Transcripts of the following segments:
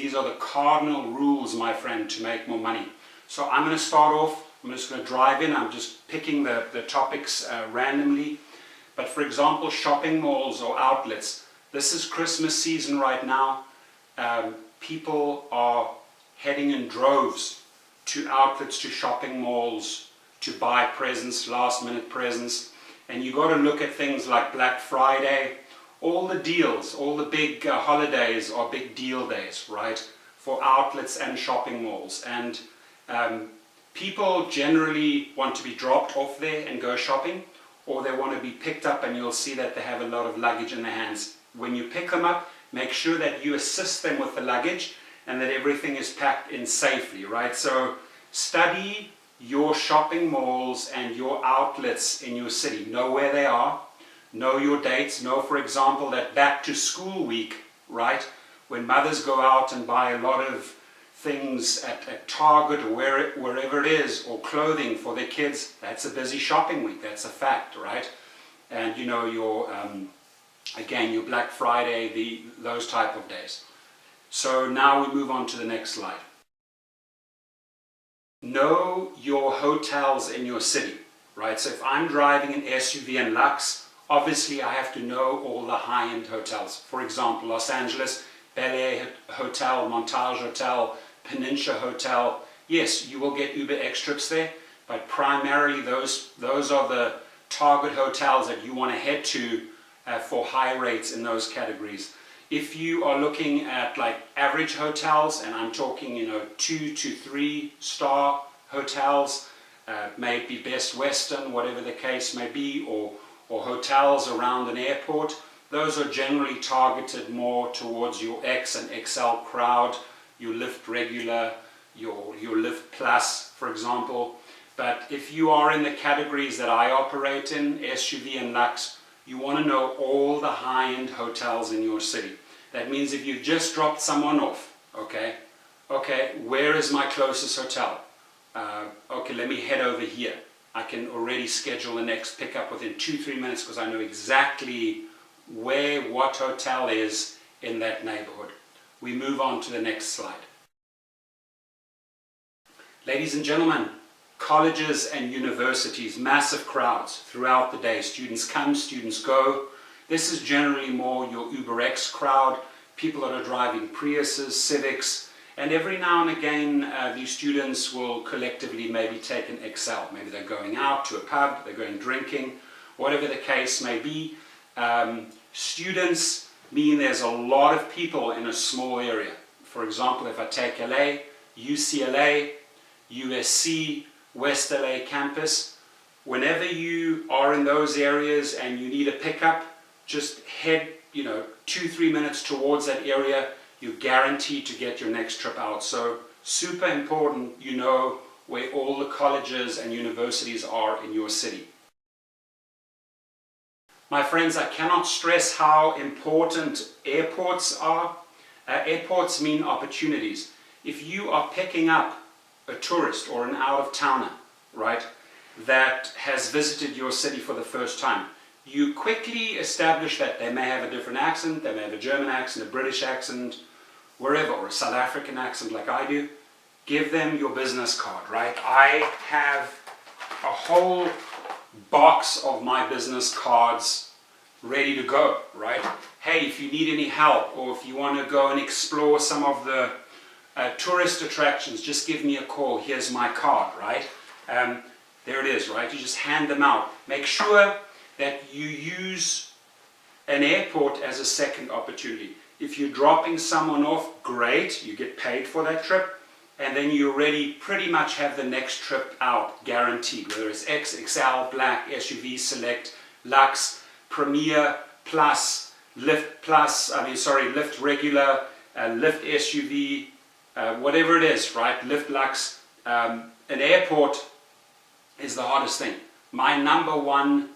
These are the cardinal rules, my friend, to make more money. So I'm going to start off, I'm just going to drive in, I'm just picking the topics randomly. But for example, shopping malls or outlets. This is Christmas season right now. People are heading in droves to outlets, to shopping malls, to buy presents, last minute presents. And you got to look at things like Black Friday. All the deals, all the big holidays are big deal days, right? For outlets and shopping malls. And people generally want to be dropped off there and go shopping, or they want to be picked up, and you'll see that they have a lot of luggage in their hands. When you pick them up, make sure that you assist them with the luggage and that everything is packed in safely, right? So study your shopping malls and your outlets in your city. Know where they are, know your dates, know, for example, that back to school week, right? When mothers go out and buy a lot of things at Target or wherever it is, or clothing for their kids, that's a busy shopping week, that's a fact, right? And you know, your again, your Black Friday, those type of days. So now we move on to the next slide. Know your hotels in your city, right? So if I'm driving an SUV in Lux, obviously I have to know all the high-end hotels. For example, Los Angeles, Bel Air Hotel, Montage Hotel, Peninsula Hotel. Yes, you will get UberX trips there, but primarily those are the target hotels that you want to head to for high rates in those categories. If you are looking at like average hotels, and I'm talking, you know, 2 to 3 star hotels, maybe Best Western, whatever the case may be, or hotels around an airport, those are generally targeted more towards your X and XL crowd, your Lyft regular, your Lyft Plus, for example. But if you are in the categories that I operate in, SUV and Lux, you want to know all the high-end hotels in your city. That means if you've just dropped someone off, okay, where is my closest hotel? Okay, let me head over here. I can already schedule the next pickup within 2-3 minutes because I know exactly where what hotel is in that neighborhood. We move on to the next slide. Ladies and gentlemen, colleges and universities, massive crowds throughout the day. Students come, students go. This is generally more your UberX crowd, people that are driving Priuses, Civics, and every now and again these students will collectively maybe take an XL. Maybe they're going out to a pub, they're going drinking, whatever the case may be. Students mean there's a lot of people in a small area. For example, if I take LA, UCLA, USC, West LA campus, whenever you are in those areas and you need a pickup, just head, 2-3 minutes towards that area. You're guaranteed to get your next trip out. So super important, you know where all the colleges and universities are in your city. My friends, I cannot stress how important airports are. Airports mean opportunities. If you are picking up a tourist or an out-of-towner, right, that has visited your city for the first time, you quickly establish that they may have a different accent, they may have a German accent, a British accent, wherever, or a South African accent like I do. Give them your business card, right? I have a whole box of my business cards ready to go, right? Hey, if you need any help, or if you want to go and explore some of the tourist attractions, just give me a call. Here's my card, right? There it is, right? You just hand them out. Make sure that you use an airport as a second opportunity. If you're dropping someone off, great, you get paid for that trip, and then you already pretty much have the next trip out, guaranteed, whether it's X, XL, Black, SUV, Select, Lux, Premier, Plus, Lyft Plus, Lyft Regular, Lyft SUV, whatever it is, right, Lyft Lux. An airport is the hardest thing. My number one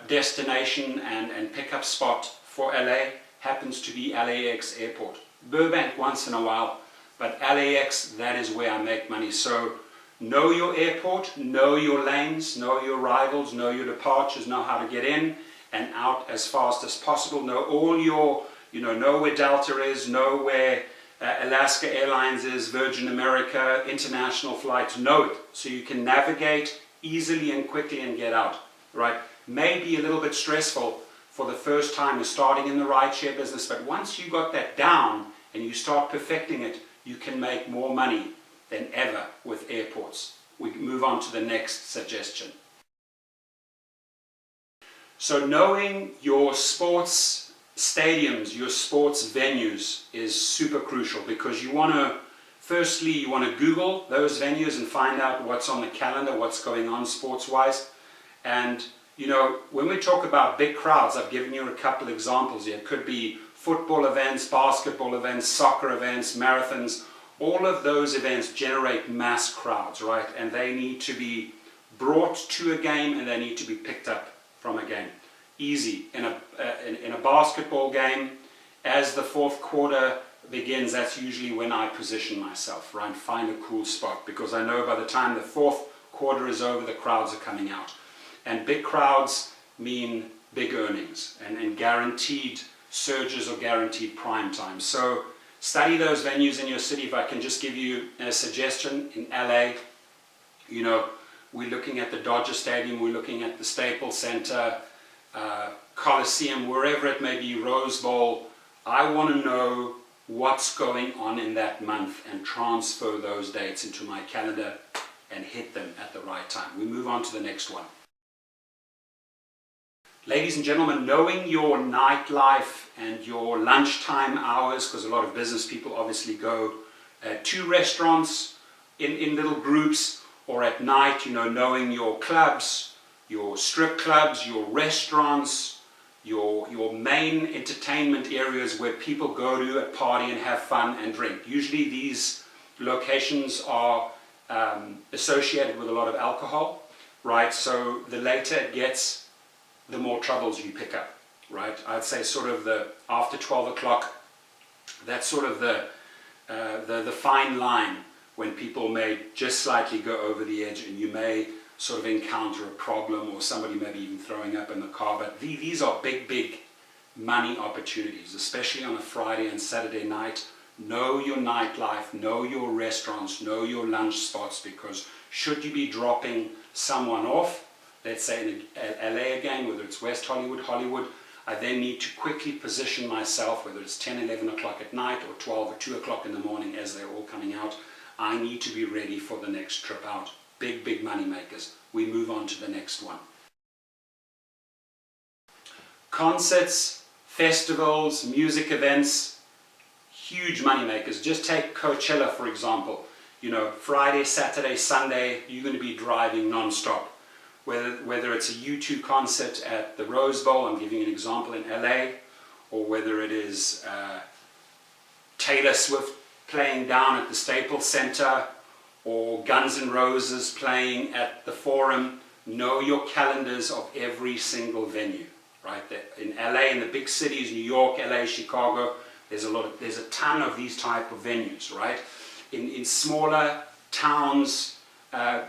destination and pickup spot for LA happens to be LAX airport. Burbank once in a while, but LAX, that is where I make money. So know your airport, know your lanes, know your arrivals, know your departures, know how to get in and out as fast as possible. Know all your, know where Delta is, know where Alaska Airlines is, Virgin America, international flights. Know it, so you can navigate easily and quickly and get out, right? May be a little bit stressful for the first time you're starting in the rideshare business, but once you got that down and you start perfecting it, you can make more money than ever with airports. We move on to the next suggestion. So knowing your sports stadiums, your sports venues is super crucial, because you want to, firstly, you want to Google those venues and find out what's on the calendar, what's going on sports-wise. And, you know, when we talk about big crowds, I've given you a couple examples here. It could be football events, basketball events, soccer events, marathons. All of those events generate mass crowds, right? And they need to be brought to a game, and they need to be picked up from a game. Easy. In a basketball game, as the fourth quarter begins, that's usually when I position myself, right? Find a cool spot, because I know by the time the fourth quarter is over, the crowds are coming out. And big crowds mean big earnings and guaranteed surges or guaranteed prime time. So study those venues in your city. If I can just give you a suggestion, in LA, you know, we're looking at the Dodger Stadium, we're looking at the Staples Center, Coliseum, wherever it may be, Rose Bowl. I want to know what's going on in that month and transfer those dates into my calendar and hit them at the right time. We move on to the next one. Ladies and gentlemen, knowing your nightlife and your lunchtime hours, because a lot of business people obviously go to restaurants in little groups, or at night, you know, knowing your clubs, your strip clubs, your restaurants, your main entertainment areas where people go to party and have fun and drink. Usually these locations are associated with a lot of alcohol, right? So the later it gets, the more troubles you pick up, right? I'd say sort of the after 12 o'clock, that's sort of the fine line when people may just slightly go over the edge, and you may sort of encounter a problem, or somebody maybe even throwing up in the car. But these are big money opportunities, especially on a Friday and Saturday night. Know your nightlife, know your restaurants, know your lunch spots, because should you be dropping someone off, let's say in LA again, whether it's West Hollywood, Hollywood, I then need to quickly position myself, whether it's 10, 11 o'clock at night, or 12 or 2 o'clock in the morning as they're all coming out. I need to be ready for the next trip out. Big money makers. We move on to the next one. Concerts, festivals, music events, huge money makers. Just take Coachella, for example. You know, Friday, Saturday, Sunday, you're going to be driving non-stop. Whether it's a U2 concert at the Rose Bowl, I'm giving you an example in LA, or whether it is Taylor Swift playing down at the Staples Center, or Guns N' Roses playing at the Forum. Know your calendars of every single venue, right? In LA, in the big cities, New York, LA, Chicago, there's a ton of these type of venues, right? In smaller towns,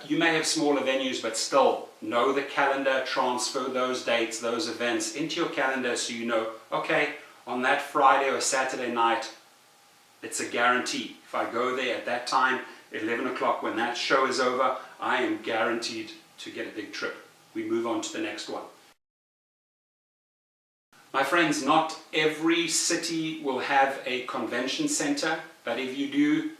you may have smaller venues, but still know the calendar, transfer those dates, those events into your calendar, so you know, okay, on that Friday or Saturday night, it's a guarantee. If I go there at that time, 11 o'clock, when that show is over, I am guaranteed to get a big trip. We move on to the next one. My friends, not every city will have a convention center, but if you do,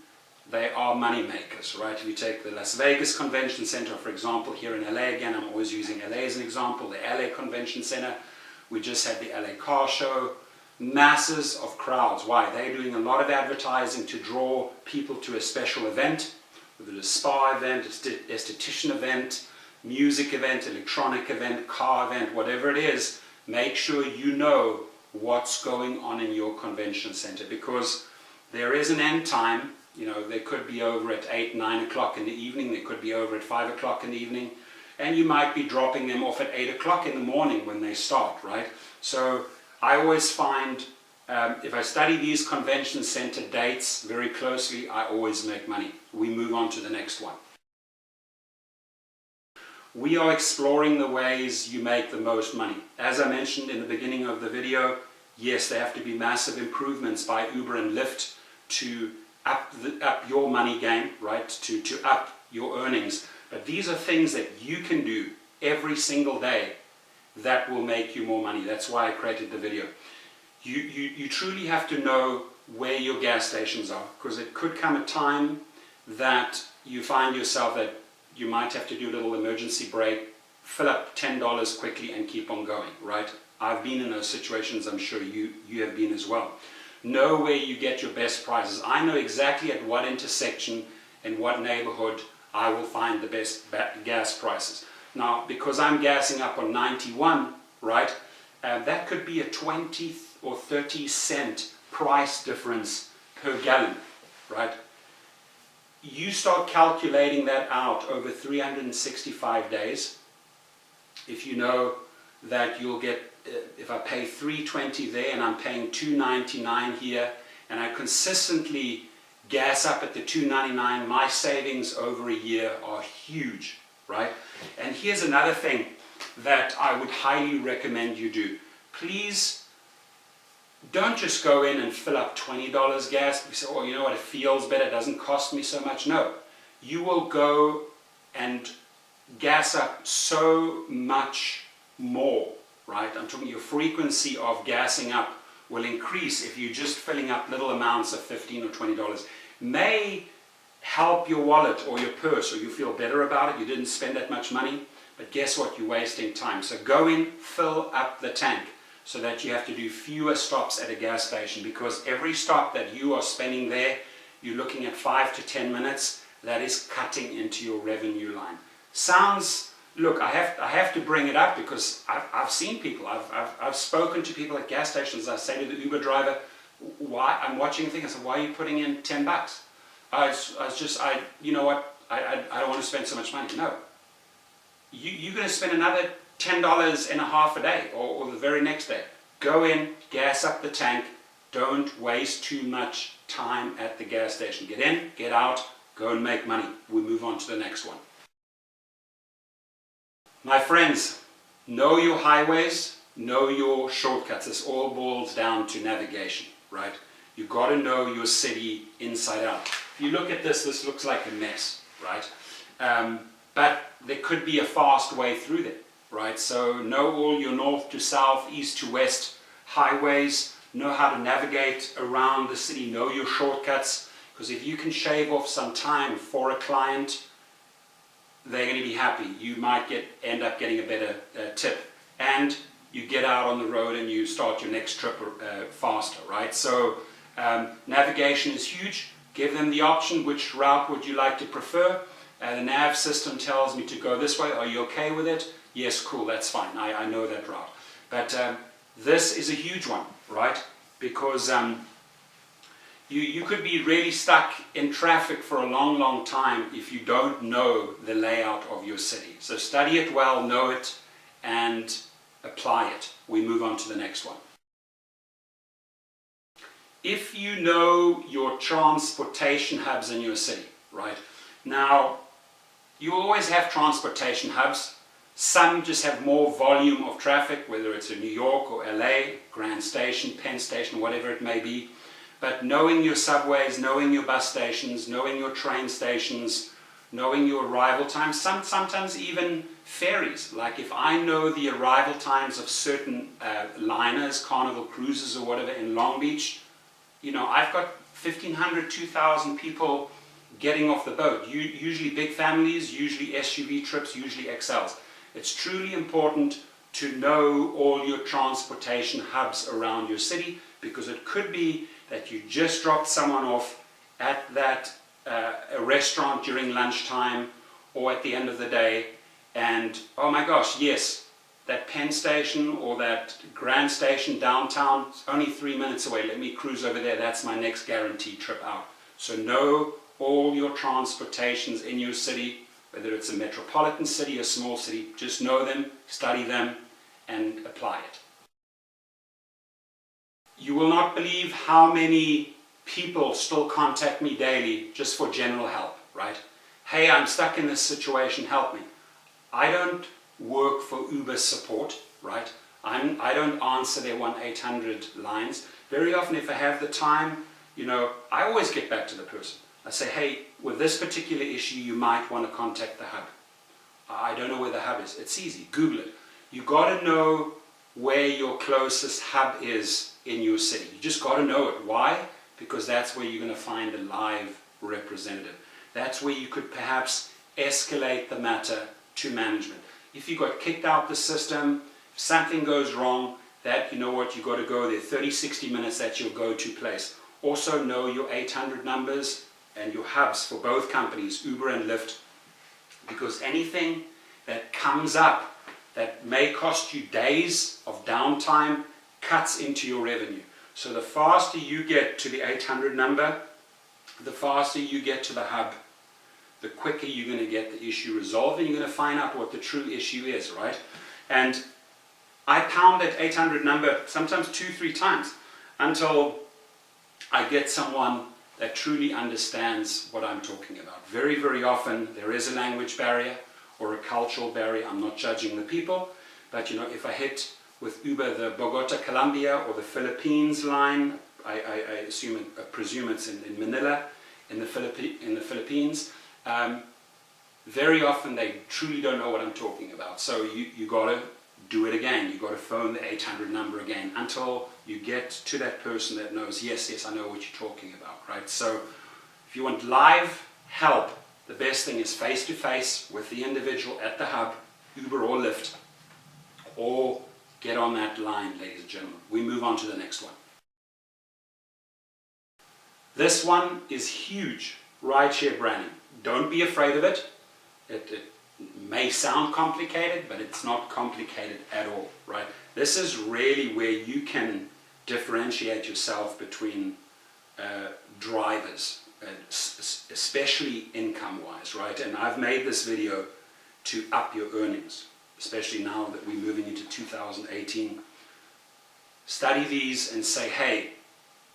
they are money makers, right? If you take the Las Vegas Convention Center, for example, here in LA, again, I'm always using LA as an example, the LA Convention Center. We just had the LA Car Show. Masses of crowds. Why? They're doing a lot of advertising to draw people to a special event, whether it's a spa event, esthetician event, music event, electronic event, car event, whatever it is. Make sure you know what's going on in your convention center, because there is an end time. You know, they could be over at 8, 9 o'clock in the evening, they could be over at 5 o'clock in the evening, and you might be dropping them off at 8 o'clock in the morning when they start, right? So I always find, if I study these convention center dates very closely, I always make money. We move on to the next one. We are exploring the ways you make the most money. As I mentioned in the beginning of the video, yes, there have to be massive improvements by Uber and Lyft to up your money game, right? To up your earnings. But these are things that you can do every single day that will make you more money. That's why I created the video. You truly have to know where your gas stations are, because it could come a time that you find yourself that you might have to do a little emergency brake, fill up $10 quickly and keep on going, right? I've been in those situations, I'm sure you have been as well. Know where you get your best prices. I know exactly at what intersection and what neighborhood I will find the best gas prices. Now, because I'm gassing up on 91, right, that could be a 20 or 30 cent price difference per gallon, right? You start calculating that out over 365 days. If you know that you'll get, if I pay $3.20 there and I'm paying $2.99 here, and I consistently gas up at the $2.99, my savings over a year are huge, right? And here's another thing that I would highly recommend you do. Please don't just go in and fill up $20 gas. You say, oh, you know what, it feels better, it doesn't cost me so much. No, you will go and gas up so much more, right? I'm talking your frequency of gassing up will increase if you're just filling up little amounts of $15 or $20. May help your wallet or your purse, or you feel better about it, you didn't spend that much money, but guess what, you're wasting time. So go in, fill up the tank, so that you have to do fewer stops at a gas station, because every stop that you are spending there, you're looking at 5 to 10 minutes, that is cutting into your revenue line. Sounds, look, I have to bring it up because I've seen people, I've spoken to people at gas stations. I say to the Uber driver, why, I'm watching a thing, I said, why are you putting in $10? You know what, I don't want to spend so much money. No, you're going to spend another $10 and a half a day, or the very next day. Go in, gas up the tank, don't waste too much time at the gas station. Get in, get out, go and make money. We move on to the next one. My friends, know your highways, know your shortcuts. This all boils down to navigation, right? You've got to know your city inside out. If you look at this, this looks like a mess, right? But there could be a fast way through there. Right, so know all your north to south, east to west highways, know how to navigate around the city, know your shortcuts, because if you can shave off some time for a client, they're going to be happy. You might end up getting a better tip, and you get out on the road and you start your next trip faster, right? So navigation is huge. Give them the option, which route would you like to prefer? The nav system tells me to go this way. Are you okay with it? Yes, cool, that's fine, I know that route. But this is a huge one, right? Because you could be really stuck in traffic for a long, long time if you don't know the layout of your city. So study it well, know it, and apply it. We move on to the next one. If you know your transportation hubs in your city, right? Now, you always have transportation hubs. Some just have more volume of traffic, whether it's in New York or LA, Grand Station, Penn Station, whatever it may be. But knowing your subways, knowing your bus stations, knowing your train stations, knowing your arrival times, sometimes even ferries. Like if I know the arrival times of certain liners, Carnival Cruises or whatever in Long Beach, you know, I've got 1,500, 2,000 people getting off the boat. Usually big families, usually SUV trips, usually XLs. It's truly important to know all your transportation hubs around your city, because it could be that you just dropped someone off at that a restaurant during lunchtime or at the end of the day, and oh my gosh, yes, that Penn Station or that Grand Station downtown is only 3 minutes away. Let me cruise over there. That's my next guaranteed trip out. So know all your transportations in your city. Whether it's a metropolitan city or small city, just know them, study them, and apply it. You will not believe how many people still contact me daily just for general help, right? Hey, I'm stuck in this situation, help me. I don't work for Uber support, right? I don't answer their 1-800 lines. Very often, if I have the time, I always get back to the person. I say, hey, with this particular issue, you might want to contact the hub. I don't know where the hub is. It's easy. Google it. You got to know where your closest hub is in your city. You just got to know it. Why? Because that's where you're going to find a live representative. That's where you could perhaps escalate the matter to management. If you got kicked out the system, if something goes wrong, that, you know what, you got to go there. 30, 60 minutes, that's your go-to place. Also know your 800 numbers and your hubs for both companies, Uber and Lyft, because anything that comes up that may cost you days of downtime cuts into your revenue. So the faster you get to the 800 number, the faster you get to the hub, the quicker you're going to get the issue resolved, and you're going to find out what the true issue is, right? And I pound that 800 number sometimes 2-3 times until I get someone that truly understands what I'm talking about. Very, very often there is a language barrier or a cultural barrier. I'm not judging the people, but if I hit with Uber the Bogota, Colombia, or the Philippines line, I presume it's in Manila, in the Philippines. Very often they truly don't know what I'm talking about. So you got to do it again. You got to phone the 800 number again until you get to that person that knows, yes, I know what you're talking about, right? So if you want live help, the best thing is face-to-face with the individual at the hub, Uber or Lyft, or get on that line, ladies and gentlemen. We move on to the next one. This one is huge, rideshare branding. Don't be afraid of it. It may sound complicated, but it's not complicated at all, right? This is really where you can differentiate yourself between drivers, especially income-wise, right? And I've made this video to up your earnings, especially now that we're moving into 2018. Study these and say, hey,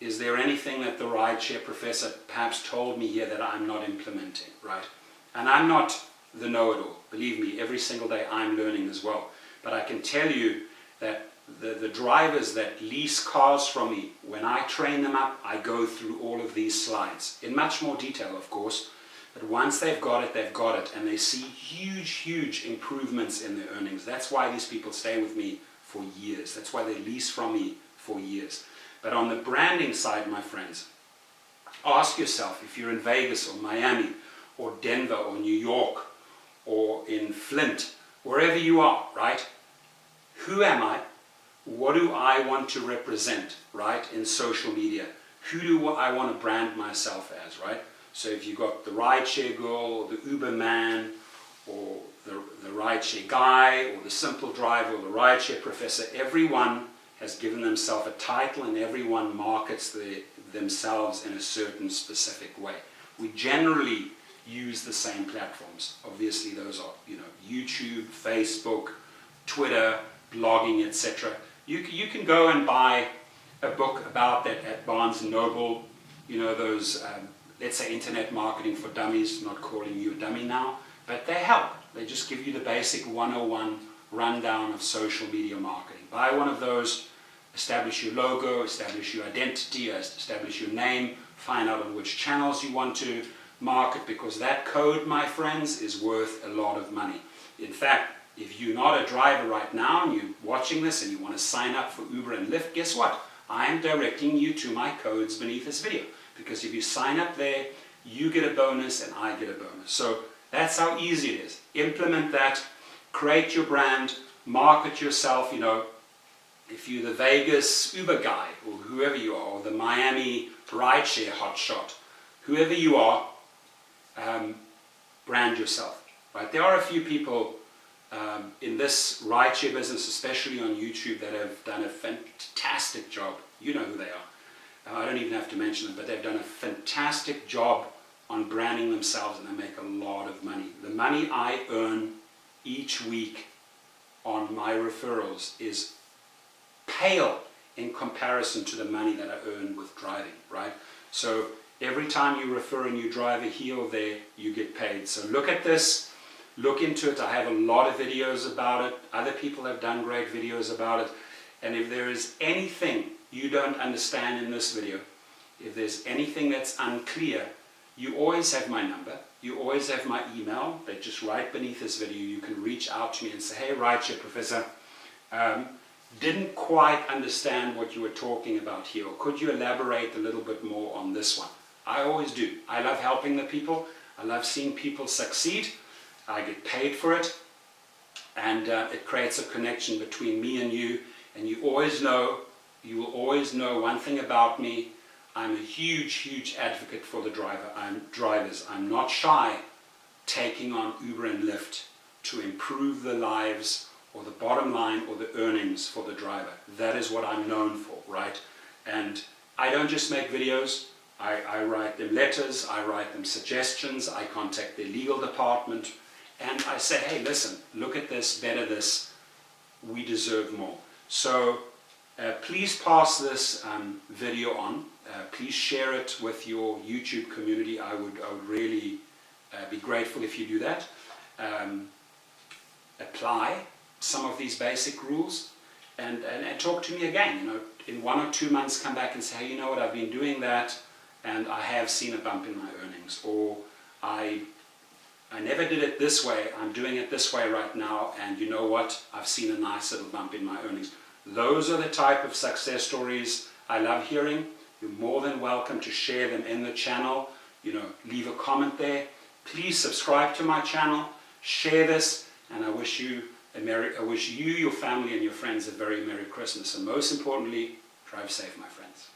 is there anything that the rideshare professor perhaps told me here that I'm not implementing, right? And I'm not the know-it-all. Believe me, every single day I'm learning as well. But I can tell you that the drivers that lease cars from me, when I train them up, I go through all of these slides in much more detail, of course. But once they've got it, and they see huge, huge improvements in their earnings. That's why these people stay with me for years. That's why they lease from me for years. But on the branding side, my friends, ask yourself, if you're in Vegas or Miami or Denver or New York or in Flint, wherever you are, right? Who am I? What do I want to represent, right, in social media? Who do I want to brand myself as, right? So if you've got the rideshare girl, or the Uber man, or the rideshare guy, or the simple driver, or the rideshare professor, everyone has given themselves a title and everyone markets themselves in a certain specific way. We generally use the same platforms. Obviously those are, YouTube, Facebook, Twitter, blogging, etc. You can go and buy a book about that at Barnes & Noble, those, let's say, Internet Marketing for Dummies. Not calling you a dummy now, but they help. They just give you the basic 101 rundown of social media marketing. Buy one of those, establish your logo, establish your identity, establish your name, find out on which channels you want to market, because that code, my friends, is worth a lot of money. In fact, if you're not a driver right now and you're watching this and you want to sign up for Uber and Lyft, guess what? I am directing you to my codes beneath this video, because if you sign up there, you get a bonus and I get a bonus. So that's how easy it is. Implement that, create your brand, market yourself. If you're the Vegas Uber guy or whoever you are, or the Miami rideshare hotshot, whoever you are, brand yourself, right? There are a few people in this rideshare business, especially on YouTube, that have done a fantastic job. You know who they are. I don't even have to mention them, but they've done a fantastic job on branding themselves, and they make a lot of money. The money I earn each week on my referrals is pale in comparison to the money that I earn with driving, right? So every time you refer a new driver here or there, you get paid. So look at this. Look into it. I have a lot of videos about it. Other people have done great videos about it. And if there is anything you don't understand in this video, If there's anything that's unclear, you always have my number. You always have my email. They're just right beneath this video. You can reach out to me and say, hey, Rideshare Professor, didn't quite understand what you were talking about here, or could you elaborate a little bit more on this one? I always do. I love helping the people. I love seeing people succeed. I get paid for it, and it creates a connection between me and you will always know one thing about me. I'm a huge advocate for the drivers. I'm not shy taking on Uber and Lyft to improve the lives or the bottom line or the earnings for the driver. That is what I'm known for, right? And I don't just make videos. I write them letters, I write them suggestions, I contact their legal department, and I say, hey, listen, look at this, better this, we deserve more. So please pass this video on. Please share it with your YouTube community. I would really be grateful if you do that. Apply some of these basic rules and talk to me again. You know, in 1 or 2 months, come back and say, hey, you know what, I've been doing that and I have seen a bump in my earnings, or I never did it this way, I'm doing it this way right now, and you know what, I've seen a nice little bump in my earnings. Those are the type of success stories I love hearing. You're more than welcome to share them in the channel. You know, leave a comment there. Please subscribe to my channel, share this, and I wish you, your family, and your friends a very Merry Christmas. And most importantly, drive safe, my friends.